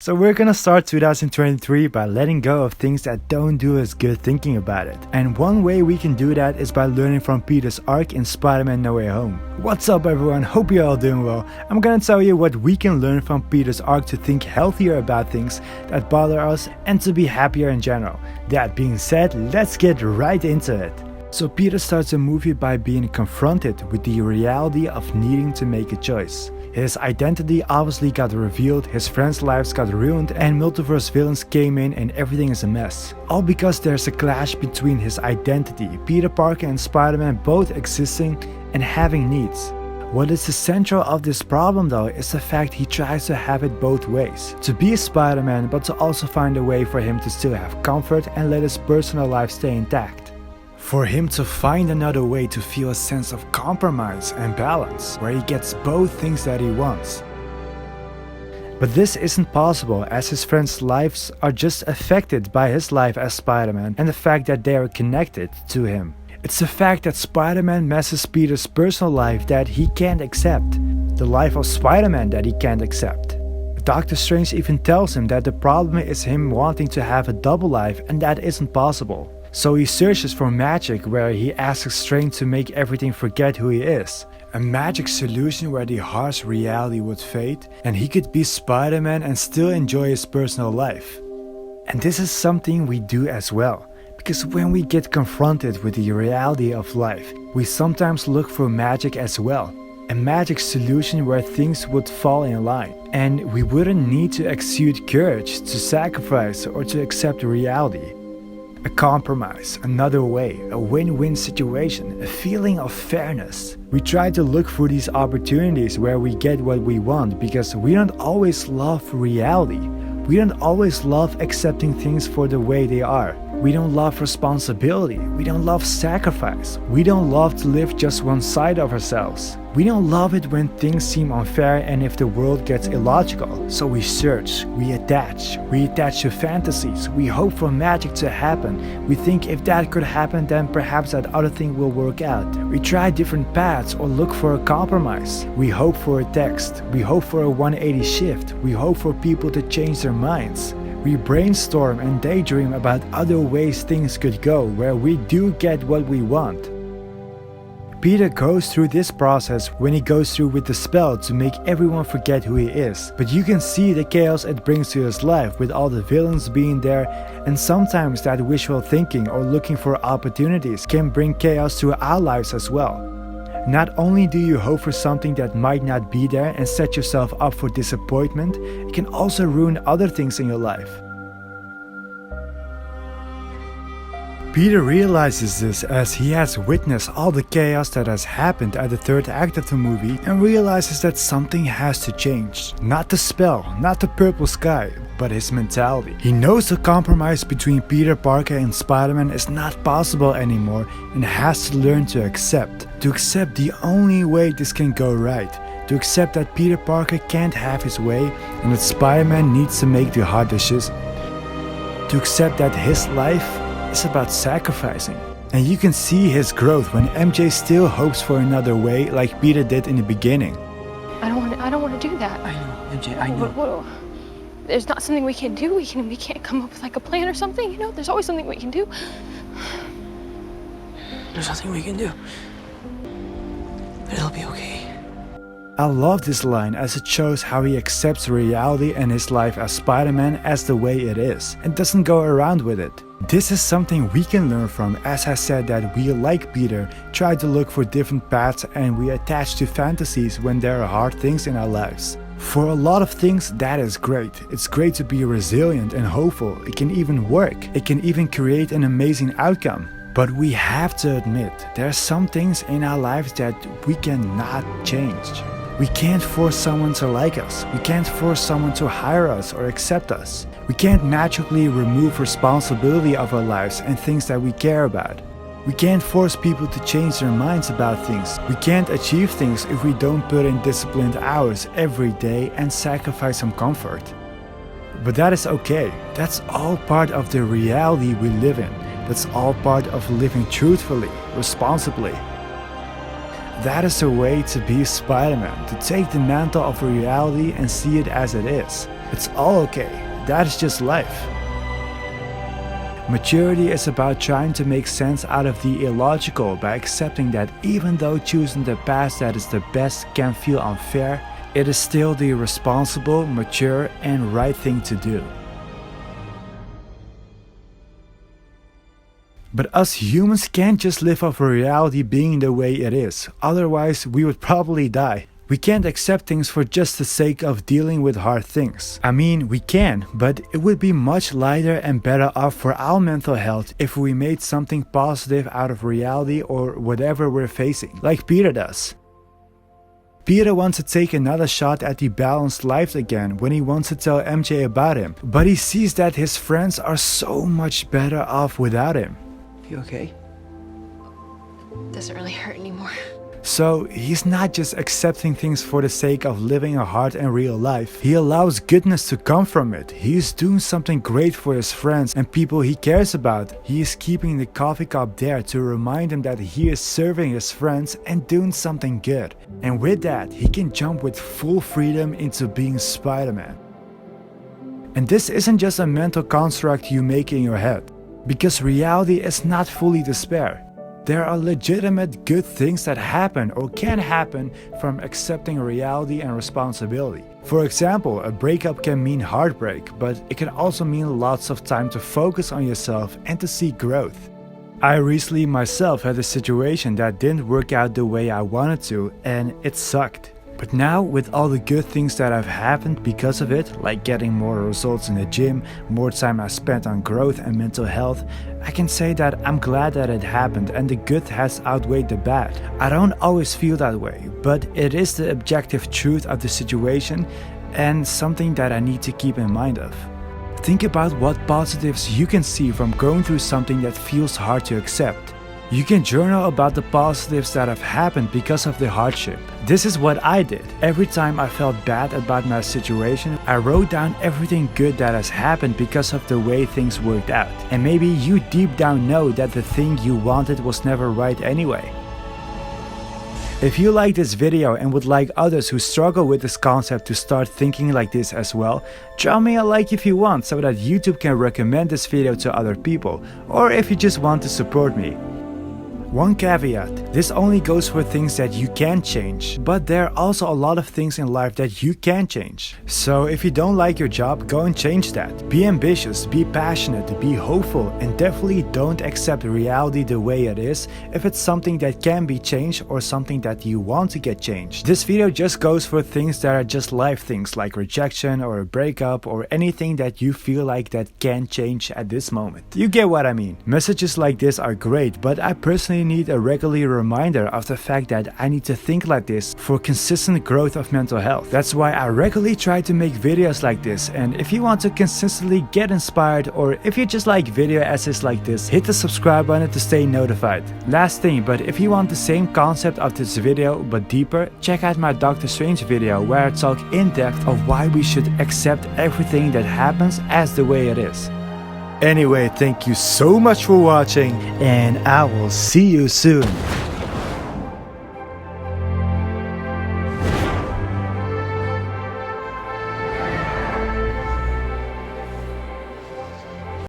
So we're gonna start 2023 by letting go of things that don't do us good thinking about it. And one way we can do that is by learning from Peter's arc in Spider-Man No Way Home. What's up everyone, hope you're all doing well. I'm gonna tell you what we can learn from Peter's arc to think healthier about things that bother us and to be happier in general. That being said, let's get right into it. So Peter starts the movie by being confronted with the reality of needing to make a choice. His identity obviously got revealed, his friends' lives got ruined, and multiverse villains came in and everything is a mess. All because there's a clash between his identity, Peter Parker and Spider-Man both existing and having needs. What is the central of this problem though is the fact he tries to have it both ways. To be a Spider-Man but to also find a way for him to still have comfort and let his personal life stay intact. For him to find another way to feel a sense of compromise and balance, where he gets both things that he wants. But this isn't possible as his friends' lives are just affected by his life as Spider-Man and the fact that they are connected to him. It's the fact that Spider-Man messes Peter's personal life that he can't accept, the life of Spider-Man that he can't accept. Doctor Strange even tells him that the problem is him wanting to have a double life and that isn't possible. So he searches for magic where he asks Strange to make everything forget who he is. A magic solution where the harsh reality would fade and he could be Spider-Man and still enjoy his personal life. And this is something we do as well. Because when we get confronted with the reality of life, we sometimes look for magic as well. A magic solution where things would fall in line. And we wouldn't need to exude courage to sacrifice or to accept reality. A compromise, another way, a win-win situation, a feeling of fairness. We try to look for these opportunities where we get what we want because we don't always love reality. We don't always love accepting things for the way they are. We don't love responsibility. We don't love sacrifice. We don't love to live just one side of ourselves. We don't love it when things seem unfair and if the world gets illogical. So we search, we attach to fantasies, we hope for magic to happen. We think if that could happen then perhaps that other thing will work out. We try different paths or look for a compromise. We hope for a text, we hope for a 180 shift, we hope for people to change their minds. We brainstorm and daydream about other ways things could go where we do get what we want. Peter goes through this process when he goes through with the spell to make everyone forget who he is. But you can see the chaos it brings to his life with all the villains being there, and sometimes that wishful thinking or looking for opportunities can bring chaos to our lives as well. Not only do you hope for something that might not be there and set yourself up for disappointment, it can also ruin other things in your life. Peter realizes this as he has witnessed all the chaos that has happened at the third act of the movie and realizes that something has to change. Not the spell, not the purple sky, but his mentality. He knows the compromise between Peter Parker and Spider-Man is not possible anymore and has to learn to accept. To accept the only way this can go right. To accept that Peter Parker can't have his way and that Spider-Man needs to make the hard decisions. To accept that his life is about sacrificing. And you can see his growth when MJ still hopes for another way like Peter did in the beginning. I don't want to do that. I know, MJ, I know. There's not something we can do. We can't come up with like a plan or something, you know? There's always something we can do. There's nothing we can do. But it'll be okay. I love this line as it shows how he accepts reality and his life as Spider-Man as the way it is and doesn't go around with it. This is something we can learn from, as I said that we, like Peter, try to look for different paths and we attach to fantasies when there are hard things in our lives. For a lot of things that is great. It's great to be resilient and hopeful. It can even work. It can even create an amazing outcome. But we have to admit, there are some things in our lives that we cannot change. We can't force someone to like us. We can't force someone to hire us or accept us. We can't magically remove responsibility of our lives and things that we care about. We can't force people to change their minds about things. We can't achieve things if we don't put in disciplined hours every day and sacrifice some comfort. But that is okay. That's all part of the reality we live in. That's all part of living truthfully, responsibly. That is a way to be Spider-Man, to take the mantle of reality and see it as it is. It's all okay. That is just life. Maturity is about trying to make sense out of the illogical by accepting that even though choosing the path that is the best can feel unfair, it is still the responsible, mature, and right thing to do. But us humans can't just live off reality being the way it is, otherwise we would probably die. We can't accept things for just the sake of dealing with hard things. I mean, we can, but it would be much lighter and better off for our mental health if we made something positive out of reality or whatever we're facing, like Peter does. Peter wants to take another shot at the balanced life again when he wants to tell MJ about him, but he sees that his friends are so much better off without him. You okay? Doesn't really hurt anymore. So he's not just accepting things for the sake of living a hard and real life. He allows goodness to come from it. He is doing something great for his friends and people he cares about. He is keeping the coffee cup there to remind him that he is serving his friends and doing something good. And with that, he can jump with full freedom into being Spider-Man. And this isn't just a mental construct you make in your head, because reality is not fully despair. There are legitimate good things that happen or can happen from accepting reality and responsibility. For example, a breakup can mean heartbreak, but it can also mean lots of time to focus on yourself and to see growth. I recently myself had a situation that didn't work out the way I wanted to, and it sucked. But now, with all the good things that have happened because of it, like getting more results in the gym, more time I spent on growth and mental health, I can say that I'm glad that it happened and the good has outweighed the bad. I don't always feel that way, but it is the objective truth of the situation and something that I need to keep in mind of. Think about what positives you can see from going through something that feels hard to accept. You can journal about the positives that have happened because of the hardship. This is what I did. Every time I felt bad about my situation, I wrote down everything good that has happened because of the way things worked out. And maybe you deep down know that the thing you wanted was never right anyway. If you like this video and would like others who struggle with this concept to start thinking like this as well, drop me a like if you want so that YouTube can recommend this video to other people, or if you just want to support me. One caveat, this only goes for things that you can change, but there are also a lot of things in life that you can change. So if you don't like your job, go and change that. Be ambitious, be passionate, be hopeful, and definitely don't accept reality the way it is if it's something that can be changed or something that you want to get changed. This video just goes for things that are just life things like rejection or a breakup or anything that you feel like that can change at this moment. You get what I mean. Messages like this are great, but I personally need a regular reminder of the fact that I need to think like this for consistent growth of mental health. That's why I regularly try to make videos like this, and if you want to consistently get inspired or if you just like video essays like this, hit the subscribe button to stay notified. Last thing, but if you want the same concept of this video but deeper, check out my Doctor Strange video where I talk in depth of why we should accept everything that happens as the way it is. Anyway, thank you so much for watching, and I will see you soon.